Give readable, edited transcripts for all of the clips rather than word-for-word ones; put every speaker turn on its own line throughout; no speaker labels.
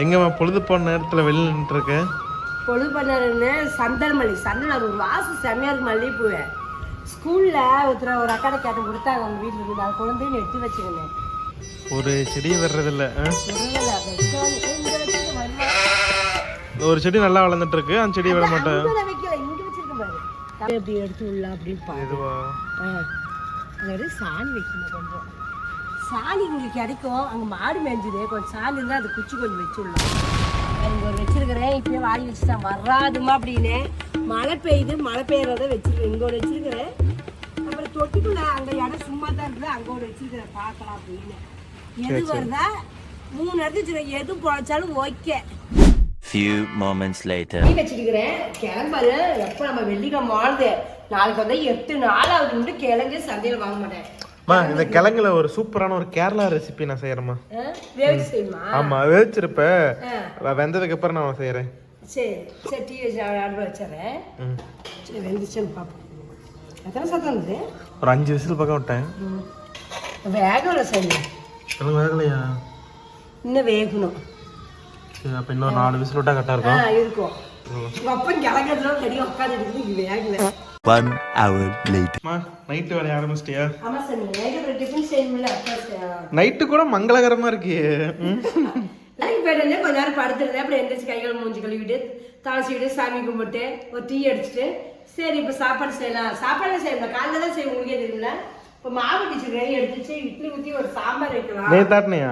எங்கம்மா பொழுது போன நேரத்தில் வெளில நின்றுருக்க?
பொழுது பண்ண சந்தன ஒரு வாசு செம்மையாக மல்லிகைப்பூவை ஸ்கூலில் ஒரு அக்காடை கேட்ட கொடுத்தாங்க அவங்க வீட்டில் இருந்து அதை கொண்டு வந்து எடுத்து வச்சுக்கணும்.
ஒரு செடி வர்றதில்ல. ஒரு செடி நல்லா வளர்ந்துட்டு இருக்கு, அந்த செடியை விட மாட்டேன்.
வைக்கல, இங்கே வச்சிருக்கேன் பாரு. அப்படி எடுத்து விடலாம் அப்படின்னு அதோட சாணி வைக்கணும். கொஞ்சம் சாணி உங்களுக்கு கிடைக்கும், அங்கே மாடு மேய்ஞ்சுது, கொஞ்சம் சாணி இருந்தால் அது குச்சி கொஞ்சம் வச்சு விடலாம். இங்கே ஒரு வச்சிருக்கிறேன், இப்பயே வாங்கி வச்சுட்டேன் வராதுமா அப்படின்னு. மழை பெய்யுது, மழை பெய்யறத வச்சிருக்கேன். இங்கே ஒரு வச்சிருக்கிறேன், அப்புறம் தொட்டிக்குள்ள அங்கே இடம் சும்மா தான் இருக்குது, அங்கே ஒரு வச்சிருக்கிறேன் பார்க்கலாம் அப்படின்னு. எது வருதா 3 இடத்துல எது பொழைச்சாலும் ஓகே.
Few moments later.
நீ வச்சிருக்கிறேன் கிளம்பாரு. எப்போ நம்ம வெள்ளிக்கிழமை வாழ்ந்து நாளைக்கு வந்து 8 நாள் ஆகுது கிழங்கு சந்தையில் வாங்க மாட்டேன்.
இந்த கிழங்குல ஒரு சூப்பரான ஒரு கேரளா ரெசிபி நான் செய்யறேம்மா. ஆமா வேவிச்சிருப்ப, வெந்ததுக்கு அப்புறம் நான் செய்யறேன்.
சரி சரி, டீ வச்சு அடுப்பு வச்சிடறேன். சரி வெந்துச்சுன்னு பார்ப்போம். எத்தனை சத்தம் இருந்தது?
ஒரு 5 விசில் பக்கம் விட்டேன்.
வேகல செய்யணும்.
வேகலையா?
இன்னும் வேகணும்.
சரி, அப்ப இன்னொரு 4 விசில் விட்டா கரெக்டா இருக்கும்.
இருக்கும். அப்பன் கிழங்குல ரெடியா உட்கார்ந்துட்டு இருக்கு, வேகல.
1 hour later.
நைட்டு வேலைய ஆரம்பிச்சிட்டியா?
ஆமா சார், நைட்டு டிஃபன் செய்யணும்ல.
நைட்டு கூட மங்களகரமா இருக்கு.
லைக் பேட்டனே கொஞ்ச நேரம் படுத்துருந்தேன், அப்புறம் எந்திரிச்சு கைகள் மூஞ்சி கழுவிட்டு தாளிச்சுக்கிட்டு சாமி கும்பிட்டு ஒரு டீ அடிச்சுட்டு சரி இப்போ சாப்பாடு செய்யலாம். சாப்பாடு செய்யணும், காலைல தான் செய்ய உங்களுக்கே தெரியல. இப்போ மாவு வச்சுருக்கேன், எடுத்துச்சு இட்லி ஊற்றி ஒரு சாம்பார் வைக்கலாம்.
நேற்று ஆட்டினியா?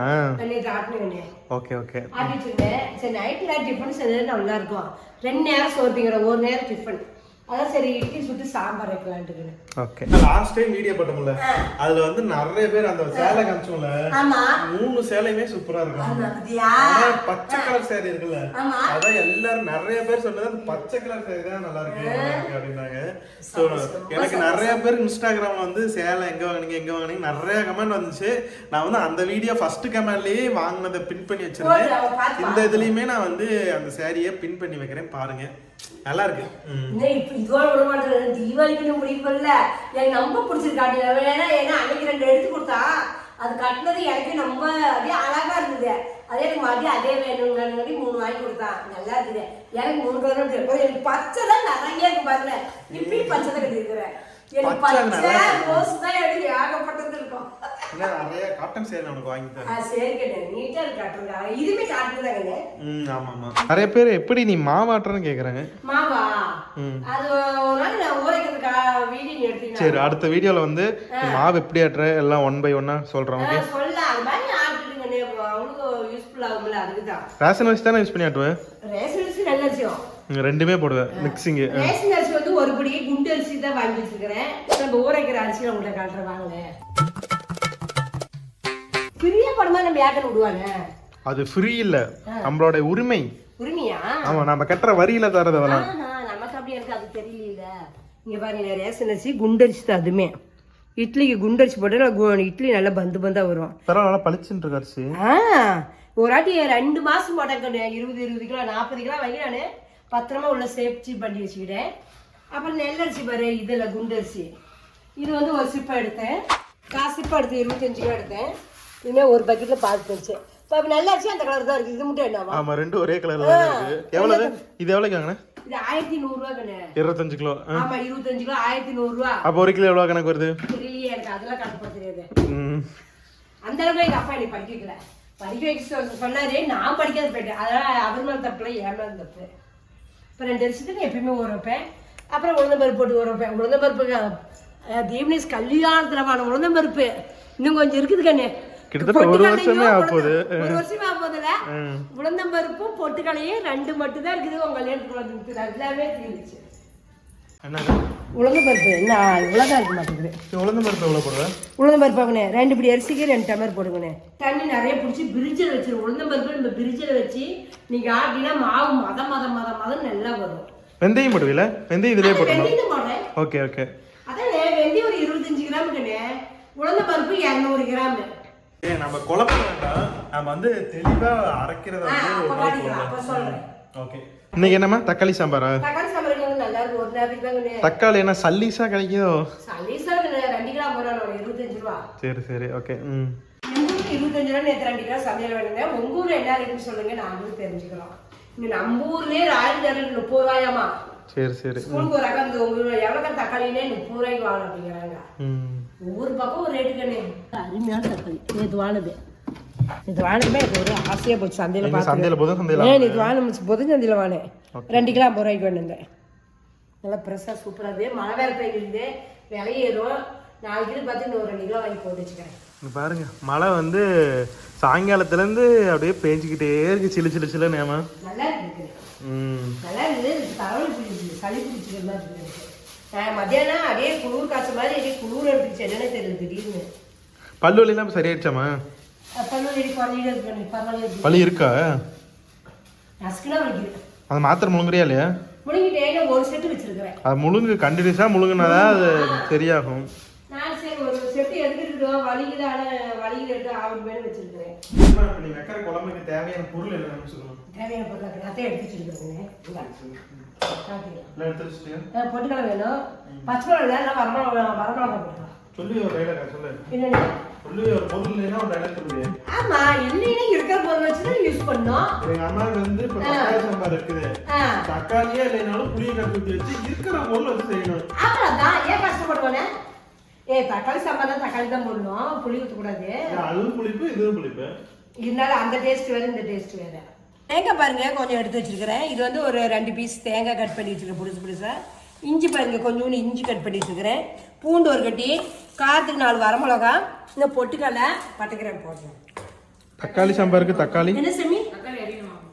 நேற்று ஆட்டினேன்.
ஓகே ஓகே,
ஆட்டி வச்சுருந்தேன். சரி நைட்டில் டிஃபன் செஞ்சது நல்லா இருக்கும். 2 நேரம் சோர்த்திங்கிற, 1 நேரம் டிஃபன். அதான் சரி இட்லி சுட்டு சாம்பார் வைக்கலான்ட்டு.
ஓகே, லாஸ்ட் டைம் வீடியோ போட்டோம்ல, அதுல வந்து நிறைய பேர் அந்த சேலை காமிச்சோம்ல. ஆமா, 3 சேலையுமே சூப்பரா இருக்கும். பச்சை கலர் சேலை இருக்குல்ல, அதான் எல்லாரும் நிறைய பேர் சொன்னது அந்த பச்சை கலர் சேலை தான் நல்லா இருக்கு அப்படின்னாங்க. ஸோ எனக்கு நிறைய பேர் இன்ஸ்டாகிராம்ல வந்து சேலை எங்க வாங்கினீங்க நிறைய கமெண்ட் வந்துச்சு. நான் வந்து அந்த வீடியோ ஃபர்ஸ்ட் கமெண்ட்லயே வாங்கினதை பின் பண்ணி வச்சிருந்தேன். இந்த இதுலயுமே நான் வந்து அந்த சேரீயை பின் பண்ணி வைக்கிறேன், பாருங்க நல்லா இருக்கு.
இதோட விட மாட்டேன், தீபாவளிக்கு முடிவு பண்ணல. எனக்கு ரொம்ப பிடிச்சிருக்காட்டு. ஏன்னா அன்னைக்கு 2 எடுத்து கொடுத்தா அது கட்டினது எனக்கு ரொம்ப அப்படியே அழகா இருந்தது. அதே எனக்கு மறுபடியும் அதே வேணும்னு 3 வாங்கி கொடுத்தான். நல்லா இருக்குது. எனக்கு 3 கலர். எனக்கு பச்சை தான் நிறைய இருக்கு பாருங்க. இப்பயும் பச்சை தான் கட்டிருக்கிறேன். எனக்கு பச்சை ரோஸ் தான் எடுத்து ஏகப்பட்டது இருக்கும்.
நிறைய காட்டன் சேலை உனக்கு வாங்கி தரேன்.
சரி கேட்டேன், நீட்டா காட்டுங்க. இதுமே காட்டுதாங்க.
ஆமா ஆமா, நிறைய பேர் எப்படி நீ மாவாட்டுறன்னு கேக்குறாங்க.
மாவா அது ஒரு நாள் நான் ஊரைக்கிறதுக்கு வீடியோ எடுத்தீங்க.
சரி, அடுத்த வீடியோல வந்து மாவு எப்படி ஆட்டுற எல்லாம் 1 by 1 சொல்றேன். ஓகே,
சொல்லலாம். அது மாதிரி ஆட்டுடுங்கனே, அவங்களுக்கு யூஸ்ஃபுல் ஆகும்ல, அதுக்கு தான்.
ரேஷன் அரிசி தானே யூஸ் பண்ணி ஆட்டுவேன்?
ரேஷன் அரிசி நல்ல விஷயம்.
ரெண்டுமே போடுவேன், மிக்சிங்.
ரேஷன் அரிசி வந்து ஒரு படி குண்டு அரிசி தான் வாங்கி வச்சிருக்கிறேன். நம்ம ஊரைக்கிற அரிசி உங்களை காட்டுறேன் வாங்கல. ஃப்ரீயா படமா நம்ம யாக்கன்னு விடுவாங்க. அது
ஃப்ரீ இல்ல, நம்மளோட உரிமை.
உரிமையா?
ஆமா, நம்ம கட்டுற வரியில தரது அதெல்லாம்.
நமக்கு அப்படி எனக்கு அது தெரியல. இங்க பாருங்க, ரேஷன் அரிசி குண்டரிசி தான். அதுமே இட்லிக்கு குண்டரிசி போட்டு இட்லி நல்லா பந்து பந்தா வரும்.
நல்லா பளிச்சுன்னு இருக்கு அரிசி.
ஒரு வாட்டி 2 மாசம் போட்டேன். 20 கிலோ 40 கிலோ வாங்கி நான் பத்திரமா உள்ள சேஃப்டி பண்ணி வச்சுக்கிட்டேன். அப்புறம் நெல்லரிசி பாரு, இதுல குண்டரிசி. இது வந்து ஒரு சிப்பா எடுத்தேன், சிப்பா எடுத்து 25 கிலோ எடுத்தேன். இதுமே ஒரு பக்கெட்ல பார்த்து வச்சேன். இப்போ நல்ல அரிசி அந்த கலர் தான் இருக்கு. இது மட்டும் என்னவா?
ஆமா, 2 ஒரே கலர்ல தான் இருக்கு. எவ்வளவு இது? எவ்வளவு கேங்கனே?
இது 1100 ரூபாய் கண்ணே.
25 கிலோ.
ஆமா, 25 கிலோ 1100 ரூபாய்.
அப்ப 1 கிலோ எவ்வளவு கணக்கு வருது?
தெரியல எனக்கு, அதெல்லாம் கணக்கு பண்ண தெரியாது. அந்த அளவுக்கு எங்க அப்பா என்னை படிக்க வைக்கல. படிக்க வைக்க சொன்னாரு, நான் படிக்காத போயிட்டேன். அதனால அவர் மேல தப்புல என் மேல தப்பு. இப்போ 2 வருஷத்துக்கு எப்பயுமே ஊற வைப்பேன். அப்புறம் உளுந்தம்பருப்பு போட்டு ஊற வைப்பேன். உளுந்தம்பருப்பு தீபனேஷ் கல்யாணத்துல வாங்க உளுந்தம்பருப்பு இன்னும் கொஞ்சம் இருக்குது கண்ணே.
கிட்டத்தட்ட 1 வருஷமே ஆகுது.
1 வருஷமே ஆகுதுல. உளுந்தம்பருப்பும் பொட்டுக்களையும் 2 மட்டும் தான் இருக்குது. உங்க கல்யாணத்துக்கு வந்து எல்லாமே இருந்துச்சு.
என்னது
உளுந்தம்பருப்பு? என்ன இவ்வளோதான் இருக்க மாட்டேங்குது.
உளுந்தம்பருப்பு எவ்வளோ போடுவேன்?
உளுந்தம்பருப்பாங்கண்ணே 2 படி அரிசிக்கு 2 டம்ளர் போடுங்கண்ணே. தண்ணி நிறைய பிடிச்சி பிரிட்ஜில் வச்சிருவோம். உளுந்தம்பருப்பு நம்ம பிரிட்ஜில் வச்சு நீங்கள் ஆட்டினா மாவு மதம் நல்லா வரும்.
வெந்தயம் போடுவீல? வெந்தயம் இதுலேயே போடுறேன்.
வெந்தயம் போடுறேன்.
Okay okay.
அதான் வெந்தயம் ஒரு 25 கிராமுக்குண்ணே. உளுந்தம்பருப்பு 200 கிராம்.
நம்ம குழப்ப வேண்டாம், நம்ம வந்து தெளிவா அரைக்கிறத
வந்து சொல்றேன்.
ஓகே. இன்னைக்கு என்னமா தக்காளி சாம்பாரா?
தக்காளி சாம்பார் நல்லா இருக்கும். ஒரு நேரத்துக்கு
தக்காளி என்ன சல்லீஸா கிடைக்குதோ?
சல்லீஸா 2 கிலோ போடுறோம், 25 ரூபா.
சரி சரி, ஓகே.
25 ரூபா நேற்று 2 கிலோ சமையல் வேணுங்க. உங்க ஊர்ல என்ன ரேட்டுன்னு சொல்லுங்க, நாங்களும் தெரிஞ்சுக்கலாம். இங்க நம்ம ஊர்லயே ராயல் ஜெரல் 30 ரூபாயாமா. சரி. ஸ்கூலுக்கு ஒரு ரகம் உங்க ஊர்ல எவ்வளவு தக்காளினே 30 ரூபாய்க்கு வாங்க அப்படிங்கிறாங்க. ஒவ்வொரு பக்கம் ஒரு ரேட்டு கண்ணே. அருமையான தக்காளி நேற்று வாங்கினது. இது வாங்கினமே எனக்கு ஒரு ஆசையா போச்சு. சந்தையில இது வாங்கின பொது சந்தையில வாங்கினேன். 2 கிலோ 50 ரூபாய்க்கு வேணுங்க. நல்லா ஃப்ரெஷ்ஷாக சூப்பராக இருக்குது. மழை வேறு பெய்யுது, விலையேறும். 4 கிலோ பார்த்து இன்னும் ஒரு 2 கிலோ வாங்கி போட்டு வச்சுக்கிறேன்.
பாருங்க மழை வந்து சாயங்காலத்துலேருந்து அப்படியே பேஞ்சிக்கிட்டே இருக்கு. சிலு நேமா
நல்லா இருக்குது. நல்லா இருக்குது. தவளை பிடிச்சி சளி பிடிச்சிக்கிற மாதிரி இருக்குது. மத்தியானம் அப்படியே குளிர் காய்ச்ச மாதிரி அப்படியே குளிர் எடுத்துச்சு. என்னன்னு தெரியல திடீர்னு.
பல்லு வலிலாம் சரியாயிடுச்சாமா?
பல்லு வலி குறைஞ்சிட்டு இருக்கு. பரவாயில்ல.
வலி இருக்கா?
நசுக்குனா வலிக்குது.
அது மாத்திரை முழுங்குறியா இல்லையா?
முழுங்கிட்டே ஒரு செட்டு வச்சிருக்கிறேன்.
அது முழுங்கு கண்டினியூஸாக முழுங்குனாதான் அது சரியாகும்.
நான் சரி ஒரு செட்டு எடுத்துக்கிட்டோம். வலிக்குது, ஆனால் வலிக்குது ஆகுமே வச்சிருக்கிறேன்.
நீ வைக்கிற குழம்புக்கு தேவையான பொருள் என்னன்னு சொல்லுங்க.
தேவையான பொருள் எல்லாத்தையும் எடுத்து வச்சிருக்கிறேன். பொட்டுக்கடலை வேணும், பச்சை மிளகா இல்லை, வரமிளகா போட்டுக்கலாம்.
சொல்லி ஒரு டைலாக் சொல்லு.
என்னென்ன
சொல்லி ஒரு பொருள் இல்லைன்னா ஒரு டைலாக் சொல்லுவேன்.
ஆமா, இல்லைன்னா இருக்கிற பொருள் வச்சுதான் யூஸ் பண்ணோம்.
எங்க அம்மாவுக்கு வந்து இப்ப தக்காளி சாம்பார் இருக்குது. தக்காளியே இல்லைனாலும் புளியை கட்டி வச்சு இருக்கிற பொருள் வச்சு செய்யணும்.
அவ்வளவுதான். ஏன் கஷ்டப்படுவானே? தக்காளி சாம்பார் தக்காளி தான் போடணும், புளி ஊற்றக்கூடாது.
அதுவும் புளிப்பு இதுவும் புளிப்பு.
இருந்தாலும் அந்த டேஸ்ட் வேற, இந்த டேஸ்ட் வேற. தேங்காய் பாருங்க கொஞ்சம் எடுத்து வச்சிருக்கிறேன். இது வந்து ஒரு 2 பீஸ் தேங்காய் கட் பண்ணி வச்சிருக்கேன் புதுசா. இஞ்சி பாருங்க கொஞ்சோண்டு இஞ்சி கட் பண்ணி வச்சிருக்கிறேன். பூண்டு ஒரு கட்டி, காரத்துக்கு 4 வரமிளகா, இந்த பொட்டுக்கடலை, பட்டைக்கிராம்பு போடுறேன்.
தக்காளி சாம்பாருக்கு தக்காளி
என்ன செமி?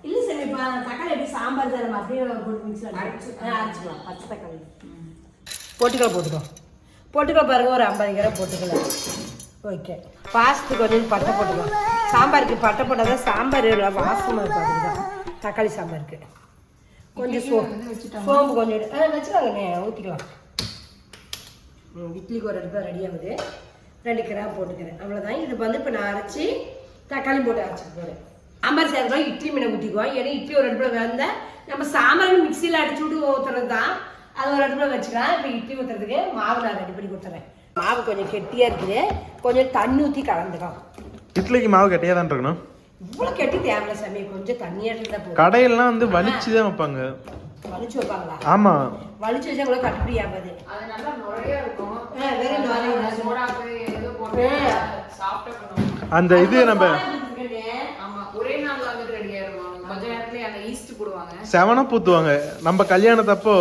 இல்ல செமி, தக்காளி எப்படி சாம்பார் தான் நம்ம அப்படியே போட்டு மிக்ஸ் அரைச்சிக்கலாம். பச்சை தக்காளி பொட்டுக்கடலை போட்டுக்கலாம். பொட்டுக்கடலை பாருங்க ஒரு 50 கிராம் போட்டுக்கல. ஓகே, பாசத்துக்கு கொஞ்சம் பட்டை போட்டுக்கலாம். சாம்பாருக்கு பட்டை போட்டால் தான் சாம்பார் வாசமாக இருக்கும். அதுதான் தக்காளி சாம்பாருக்கு. கொஞ்சம் சோம்பு கொஞ்சம் வச்சுக்கோங்கண்ணே, ஊற்றிக்கலாம். இட்லிக்கு ஒரு அடுப்பு ரெடி ஆகுது. 2 கிராம் போட்டுக்கிறேன், அவ்வளோதான். இது வந்து இப்போ நான் அரைச்சி தக்காளி போட்டு அரைச்சிட்டு போகிறேன். சாம்பார் சேர்க்கிறோம், இட்லி மீனை ஊற்றிக்குவோம். ஏன்னா இட்லி ஒரு அடுப்பில் வேந்தால் நம்ம சாம்பார் மிக்சியில் அடிச்சு விட்டு ஊற்றுறது தான். அது ஒரு அடுப்பில் வச்சுக்கலாம். இப்போ இட்லி ஊற்றுறதுக்கு மாவு நான் ரெடி பண்ணி கொடுத்துறேன். மாவு கொஞ்சம் கெட்டியாக இருக்குது, கொஞ்சம் தண்ணி ஊற்றி கலந்துக்கலாம்.
இட்லிக்கு மாவு கெட்டியாக தான் இருக்கணும்.
இவ்வளோ கெட்டி தேவையில்ல சாமி, கொஞ்சம் தண்ணியாக இருந்தால் போதும்.
கடையெல்லாம் வந்து வலிச்சு தான் வைப்பாங்க.
வலிச்சு வைப்பாங்களா?
ஆமா,
வலிச்சு வச்சா கூட கட்டுப்படி ஆகாது.
அது நல்லா நுரையா இருக்கும்.
வேற
சோடாக்கு ஏதோ போட்டு சாப்பிட்டா பண்ணுவோம்.
அந்த இது நம்ம
ஆமா, ஒரே நாள் வந்துட்டு ரெடி ஆயிடும். கொஞ்ச நேரத்துல அந்த ஈஸ்ட் போடுவாங்க, செவனப்
ஊத்துவாங்க. நம்ம கல்யாணத்தப்போ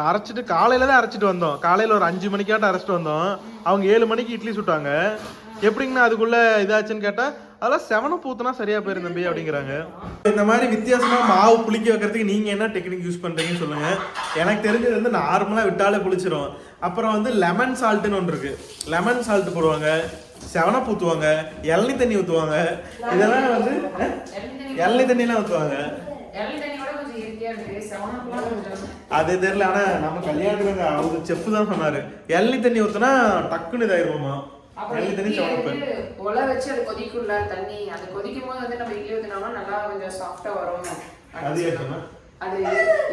அரைச்சிட்டு காலையில தான் அரைச்சிட்டு வந்தோம். காலையில ஒரு 5 மணிக்காட்ட அரைச்சிட்டு வந்தோம். அவங்க 7 மணிக்கு இட்லி சுட்டாங்க. எப்படிங்கண்ணா அதுக்குள்ள இதாச்சுன்னு கேட்டா அதெல்லாம் 7 ஊத்துனா சரியா போயிரு தம்பி அப்படிங்கிறாங்க. இந்த மாதிரி வித்தியாசமா மாவு புளிக்க வைக்கிறதுக்கு நீங்க என்ன டெக்னிக் யூஸ் பண்றீங்கன்னு சொல்லுங்க. எனக்கு தெரிஞ்சது வந்து நார்மலா விட்டாலே புளிச்சிரும். அப்புறம் வந்து லெமன் சால்ட்னு ஒன்று இருக்கு. லெமன் சால்ட் போடுவாங்க, 7 ஊத்துவாங்க, இளநீ தண்ணி ஊத்துவாங்க. இதெல்லாம் வந்து இளநீ தண்ணிலாம் ஊத்துவாங்க. அது தெரியல. ஆனா நம்ம கல்யாணத்துக்கு அவங்க செஃப் தான் சொன்னாரு, இளநீ தண்ணி ஊத்துனா டக்குன்னு இதாயிருவோமா.
ஒலை வச்சு அது கொதிக்குள்ள தண்ணி, அது கொதிக்கும் போது வந்து நம்ம இட்லி ஊத்தினோம்னா நல்லா கொஞ்சம் சாஃப்டா வரும். அது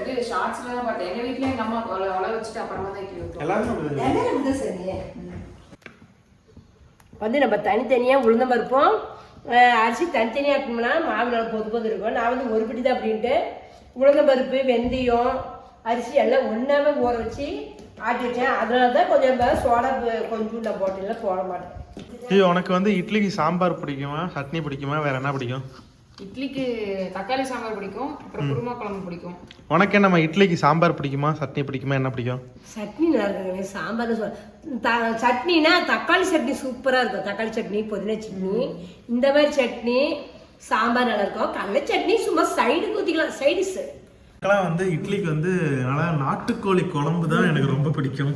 இது ஷார்ட்ஸ்ல தான் பார்த்தேன். எங்க வீட்ல எங்க அம்மா ஒலை வச்சுட்டு அப்புறமா தான் இட்லி ஊத்துவாங்க.
வந்து நம்ம தனித்தனியா உளுந்த பருப்போம் அரிசி தனித்தனியாக இருக்கணும்னா மாவு நல்லா பொது இருக்கும். நான் வந்து ஒரு பிடி தான் அப்படின்ட்டு உளுந்த பருப்பு, வெந்தயம், அரிசி எல்லாம் ஒன்றாவே ஊற வச்சு ஆட்டி வச்சேன். அதனால தான் கொஞ்சம் சோடா கொஞ்சம் நான் போட்டில போட மாட்டேன்.
உனக்கு வந்து இட்லிக்கு சாம்பார் பிடிக்குமா, சட்னி பிடிக்குமா, வேற என்ன பிடிக்கும்?
இட்லிக்கு தக்காளி சாம்பார் பிடிக்கும், அப்புறம் குருமா குழம்பு பிடிக்கும்.
உனக்கு என்ன இட்லிக்கு சாம்பார் பிடிக்குமா, சட்னி பிடிக்குமா, என்ன பிடிக்கும்?
சட்னி நல்லா இருக்குங்க. சாம்பார் சட்னினா தக்காளி சட்னி சூப்பராக இருக்கும். தக்காளி சட்னி, புதினா சட்னி, இந்த மாதிரி சட்னி சாம்பார் நல்லா இருக்கும். கடலை சட்னி சும்மா சைடுக்கு ஊற்றிக்கலாம், சைடிஸ்.
வந்து இட்லிக்கு வந்து நல்லா நாட்டுக்கோழி குழம்பு தான் எனக்கு ரொம்ப பிடிக்கும்.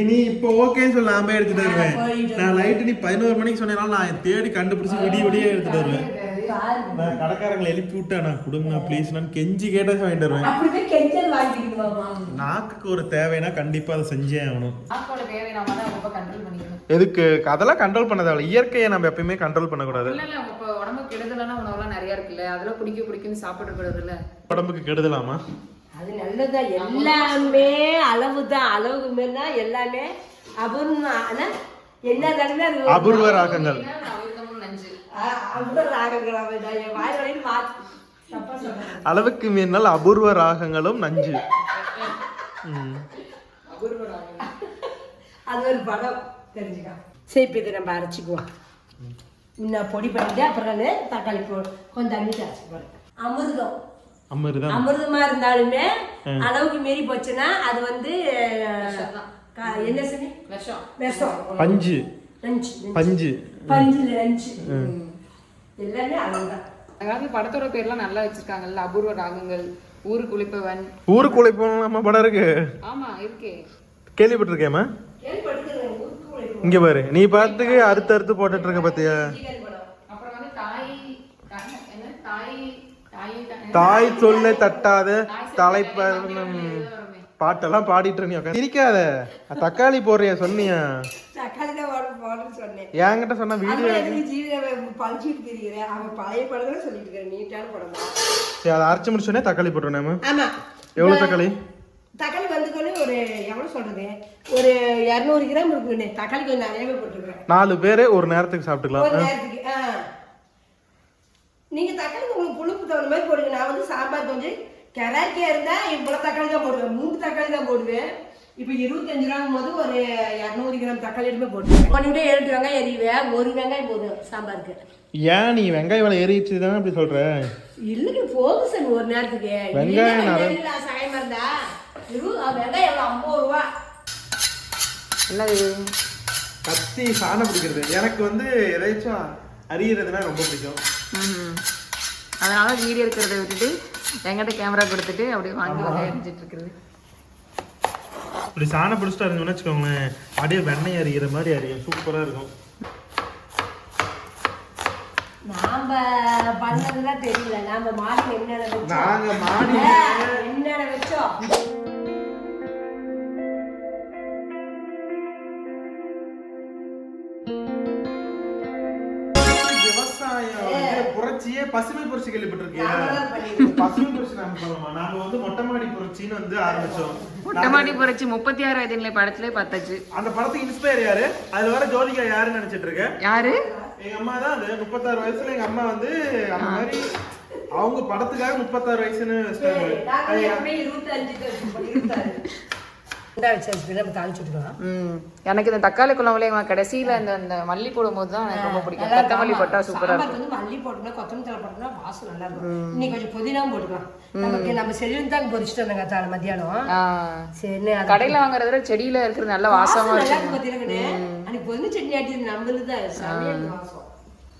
நீ இப்போ ஓகேன்னு சொல்லி நான் போய் எடுத்துட்டு வருவேன். நான் லைட்டு நீ 11 மணிக்கு சொன்னாலும் நான் தேடி கண்டுபிடிச்சு விடிய எடுத்துட்டு வருவேன். நான் கடைக்காரங்களை எழுப்பி விட்டேன், நான் கொடுங்க ப்ளீஸ், நான் கெஞ்சி கேட்டா வாங்கிட்டு வருவேன். நாக்குக்கு ஒரு தேவைன்னா கண்டிப்பா அதை செஞ்சே ஆகணும். எதுக்கு அதெல்லாம் கண்ட்ரோல் பண்ண தேவை. இயற்கையை நம்ம எப்பயுமே கண்ட்ரோல் பண்ணக்கூடாது.
உடம்புக்கு கெடுதலான உணவுலாம் நிறைய இருக்குல்ல, அதெல்லாம் பிடிக்குன்னு சாப்பிட கூடாதுல்ல.
உடம்புக்கு கெடுதலாமா?
அது நல்லதுதான். எல்லாமே அளவு தான். அளவுக்கு மேல எல்லாமே அபூர்வம். ஆனா என்ன நடந்தா அது
அபூர்வ ராகங்கள்.
அமிர்தமும் நஞ்சு.
அபூர்வ ராகங்கள். அவன் என் வாய் வரையும் மாற்றி தப்பா சொல்றேன்.
அளவுக்கு மீறினால் அபூர்வ ராகங்களும் நஞ்சு.
அபூர்வ ராகங்கள்.
அது ஒரு படம் தெரிஞ்சுக்கா. சரி, இப்போ இதை நம்ம அரைச்சிக்குவோம். இன்னும் பொடி பண்ணிட்டு அப்புறம் தக்காளி கொஞ்சம் தண்ணி அரைச்சி போறேன். அமிர்தமா இருந்தாலுமே அளவுக்கு மீறி போச்சுன்னா அது வந்து என்ன சொல்லி விஷம்.
பஞ்சு பஞ்சு
பஞ்சுல நஞ்சு எல்லாமே அளவுதான்.
அதாவது படத்தோட பேர்லாம் நல்லா வச்சிருக்காங்கல்ல, அபூர்வ ராகங்கள், ஊருக்கு உழைப்பவன்.
ஊருக்கு உழைப்பவன் நம்ம படம் இருக்கு.
ஆமா இருக்கே,
கேள்விப்பட்டிருக்கேம்மா. இங்க பாரு, நீ பாத்துக்கு அறுத்து போட்டுட்டு இருக்க பாத்தியா.
அப்புறம் வந்து
தாய் சொல்ல தட்டாத தலைப்ப பாட்டெல்லாம் பாடிட்டு இருக்க. சிரிக்காத, தக்காளி போடுறியா சொன்னியா? என்கிட்ட சொன்ன வீடியோ சரி, அதை அரைச்சு முடிச்சோடனே தக்காளி போட்டுருனேம்மா. எவ்வளவு தக்காளி?
தக்காளி வந்துக்கொண்டு ஒரு எவ்வளவு சொல்றது, ஒரு 200 கிராம் இருக்குண்ணே. தக்காளி கொஞ்சம் நிறையவே போட்டுருக்கேன்.
4 பேரு ஒரு நேரத்துக்கு சாப்பிட்டுக்கலாம்.
ஒரு நேரத்துக்கு நீங்க தக்காளி உங்களுக்கு புழுப்பு தகுந்த மாதிரி போடுங்க. நான் வந்து சாம்பார் கொஞ்சம் கிராக்கியா இருந்தா இவ்வளவு தக்காளி தான் போடுவேன், 3 தக்காளி தான் போடுவேன். இப்போ 25 கிராம் போது ஒரு 200 கிராம் தக்காளி எடுத்து போடுவேன். 7 வெங்காயம் எறிவேன், 1 வெங்காயம் போதும் சாம்பாருக்கு.
ஏன் நீ வெங்காயம் விலை ஏறிடுச்சு தானே அப்படி சொல்ற?
இல்லைங்க, போதும் சார் ஒரு நேரத்துக்கு.
வெங்காயம்
சாயமா இருந்தா வெங்காயம் எவ்வளோ 50 ரூபா.
என்னது
கத்தி சாணம் பிடிக்கிறது எனக்கு வந்து எதாச்சும் அறியறதுனா ரொம்ப பிடிக்கும்.
அதனால வீடியோ இருக்கிறத விட்டுட்டு எங்கிட்ட கேமரா கொடுத்துட்டு அப்படியே வாங்கி எரிஞ்சிட்டு இருக்கிறது.
இப்படி சாணம் பிடிச்சிட்டு அறிஞ்சோம்னு வச்சுக்கோங்களேன், அப்படியே வெண்ணெய் அறிகிற மாதிரி அறியும், சூப்பரா இருக்கும்.
நாம பண்ணதுலாம் தெரியல, நாம மாடி என்னென்ன வச்சோம்,
நாங்க மாடி
என்னென்ன வச்சோம்.
புரட்சியே பசுமை புரட்சி கேள்விப்பட்டிருக்கியா? பசுமை புரட்சி நாம சொல்லலாமா? நாங்க வந்து மொட்டை மாடி புரட்சின்னு வந்து ஆரம்பிச்சோம்.
மொட்டை மாடி புரட்சி 36 வயதிலே படத்திலே பார்த்தாச்சு.
அந்த படத்துக்கு இன்ஸ்பயர் யாரு? அது வர ஜோதிகா யாருன்னு நினைச்சிட்டு இருக்க?
யாரு?
எங்க அம்மா தான். அது 36 வயசுல எங்க அம்மா வந்து அந்த மாதிரி அவங்க படத்துக்காக 36 வயசுன்னு
எனக்கு இந்த தக்காளி குழம்புல கடைசியில இந்த மல்லி போடும் போது தான் எனக்கு ரொம்ப பிடிக்கும். கொத்தமல்லி போட்டா சூப்பரா இருக்கும்.
மல்லி போட்டோம்னா கொத்தமல்லி தழை போட்டோம்னா வாசம் நல்லா இருக்கும். இன்னைக்கு கொஞ்சம் புதினாவும் போட்டுக்கலாம். நமக்கு நம்ம செடியில தான் பொரிச்சிட்டு வந்தாங்க தான மத்தியானம். சரி,
கடையில வாங்குறத விட செடியில இருக்கிறது நல்ல வாசமா இருக்கும்.
பாத்தீங்கன்னா அன்னைக்கு பொண்ணு சட்னி ஆட்டி நம்மளுதான் சமையல் வாசம்.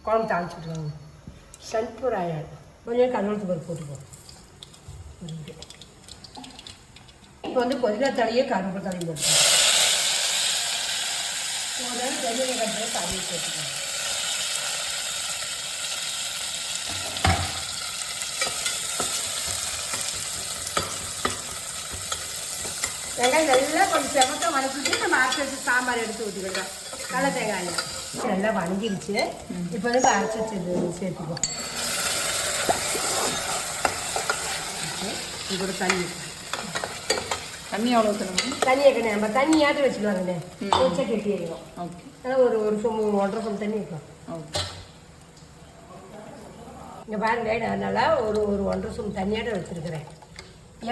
குழம்பு தாளிச்சு விட்டுருவாங்க. சல்பூர் ஆயாடு கொஞ்சம் கடவுளுக்கு பருப்பு போட்டுக்குவோம். இப்போ வந்து புதினா தழையே கருவேப்பிலை தலையும் போட்டுக்கணும். பெரிய கட்டில் தழையை போட்டுக்கணும். வெங்காயம் நல்லா கொஞ்சம் செவக்க வதக்கிட்டு நம்ம அரைச்சி வச்சு சாம்பார் எடுத்து ஊற்றிக்கலாம். கடலை தேங்காய் நல்லா வணங்கிருச்சு. இப்போ வந்து அரைச்சி வச்சு சேர்த்துக்குவோம். இது கூட
தண்ணி எவ்வளோ ஊற்றணும்?
தண்ணி வைக்கணும். நம்ம தண்ணி ஆட்டி வச்சுக்கலாங்கண்ணே, கொஞ்சம் கெட்டி ஆகிடும்.
ஓகே,
அதனால் ஒரு சொம்பு 1.5 சொம்பு தண்ணி வைக்கலாம்.
ஓகே,
இங்கே பாருங்க, நான் அதனால் ஒரு 1.5 சொம்பு தண்ணியாட்ட வச்சுருக்கிறேன்.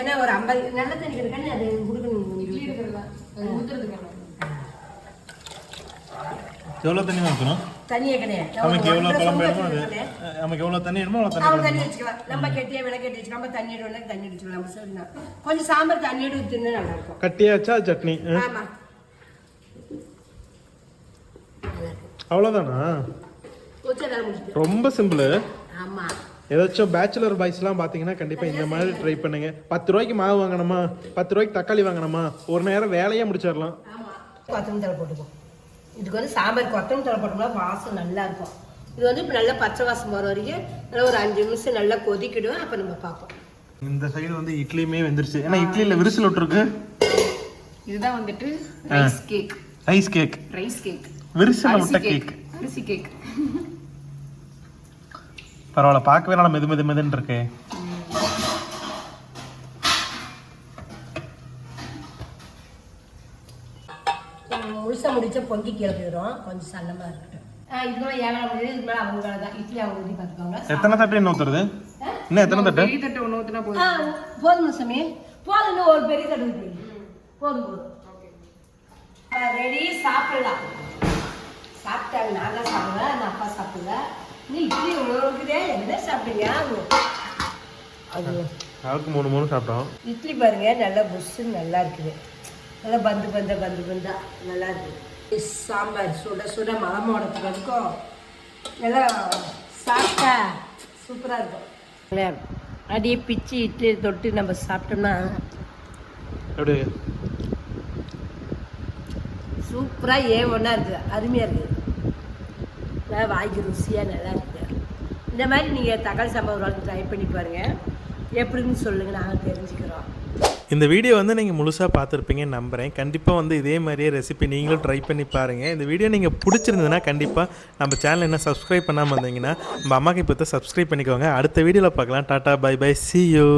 ஏன்னா ஒரு 50 நல்ல தண்ணி கிடைக்கானே அது கொடுக்கணும்.
இட்லி இருக்கிறதா அது ஊற்றுறதுக்கு
எவ்வளோ தண்ணி வைக்கணும்?
தண்ணி வைக்கணும்.
நமக்கு எவ்வளோ குழம்பு வேணுமோ அது நமக்கு எவ்வளோ தண்ணி வேணுமோ அவ்வளோ
தண்ணி வச்சுக்கலாம். நம்ம கெட்டியாக விலை கட்டி வச்சுக்கலாம். நம்ம தண்ணி எடுத்து தண்ணி அடிச்சுக்கலாம். நம்ம சரிண்ணா கொஞ்சம் சாம்பார் தண்ணி எடுத்து ஊற்றினா நல்லாயிருக்கும்.
கட்டியாச்சா சட்னி?
ஆமாம்,
அவ்வளோதானா? ரொம்ப சிம்பிள்.
ஆமாம்,
ஏதாச்சும் பேச்சுலர் பாய்ஸ்லாம் பார்த்தீங்கன்னா கண்டிப்பாக இந்த மாதிரி ட்ரை பண்ணுங்க. 10 ரூபாய்க்கு மாவு வாங்கணுமா, 10 ரூபாய்க்கு தக்காளி வாங்கணுமா, ஒரு நேரம் வேலையாக முடிச்சிடலாம்.
ஆமாம். கொத்தமல்லி தழை போட்டுப்போம். இதுக்கு வந்து சாம்பார் கொத்தமல்லி தழை போட்டோம்னா வாசம் நல்லா இருக்கும். இது வந்து இப்போ நல்லா பச்சை வாசம் போகிற வரைக்கும் நல்லா ஒரு 5 நிமிஷம் நல்லா கொதிக்கிடும். அப்போ நம்ம பார்ப்போம்.
இந்த சைடு வந்து இட்லியுமே வெந்துருச்சு. ஏன்னா இட்லியில் விரிசல் விட்டுருக்கு.
இதுதான் வந்துட்டு rice cake.
Rice cake,
rice cake,
விரிசல் விட்ட கேக்,
அரிசி கேக்.
பரவாயில்ல, பார்க்கவே நல்லா மெது மெது மெதுன்னு இருக்கு.
முழுசா முடிச்ச பொங்கி பொங்கி கீழே போயிடும், கொஞ்சம் சன்னமாக இருக்கட்டும். இது மேலே ஏழாம் தேதி, இது மேலே அவங்க வேலை தான். இட்லி அவங்க ஊற்றி பார்த்துக்கோங்க.
எத்தனை தட்டு இன்னும் ஊற்றுறது? இன்னும் எத்தனை தட்டு?
பெரிய தட்டு ஒன்று ஊற்றினா போதும்.
போதும் சாமி, போதும். இன்னும் ஒரு பெரிய தட்டு ஊற்றி போதும் போதும். ரெடி, சாப்பிடலாம். சாப்பிட்டாங்க, நான் தான் சாப்பிடுவேன், அந்த அப்பா சாப்பிடல. நீ இட்லி உணவுக்குதே என்ன சாப்பிட்டீங்க? அது
அதுக்கு 3 சாப்பிட்டோம்.
இட்லி பாருங்க, நல்லா புஷ்ஷுன்னு நல்லா இருக்குது. நல்லா பந்து பந்தா நல்லா இருக்குது. சாம்பார் சுட சுட மலமோடத்துக்கு இருக்கும், நல்லா சாப்பிட்டா சூப்பராக இருக்கும். அப்படியே பிச்சு இட்லி தொட்டு நம்ம சாப்பிட்டோம்னா
எப்படி
சூப்பராக ஒன்றா இருக்குது, அருமையாக இருக்குது. நல்லா வாய்க்கு ருசியாக நல்லா இருக்குது. இந்த மாதிரி நீங்கள் தக்காளி சாம்பார் ஒரு ட்ரை பண்ணி பாருங்கள், எப்படின்னு சொல்லுங்கள், நாங்கள் தெரிஞ்சுக்கிறோம்.
இந்த வீடியோ வந்து நீங்கள் முழுசாக பார்த்துருப்பீங்கன்னு நம்புகிறேன். கண்டிப்பாக வந்து இதே மாதிரியே ரெசிபி நீங்களும் ட்ரை பண்ணி பாருங்கள். இந்த வீடியோ நீங்கள் பிடிச்சிருந்ததுன்னா கண்டிப்பாக நம்ம சேனல் என்ன சப்ஸ்கிரைப் பண்ணாமல் வந்தீங்கன்னா நம்ம அம்மாக்கு இப்போ சப்ஸ்கிரைப் பண்ணிக்கோங்க. அடுத்த வீடியோவில் பார்க்கலாம். Tata, bye bye, see you.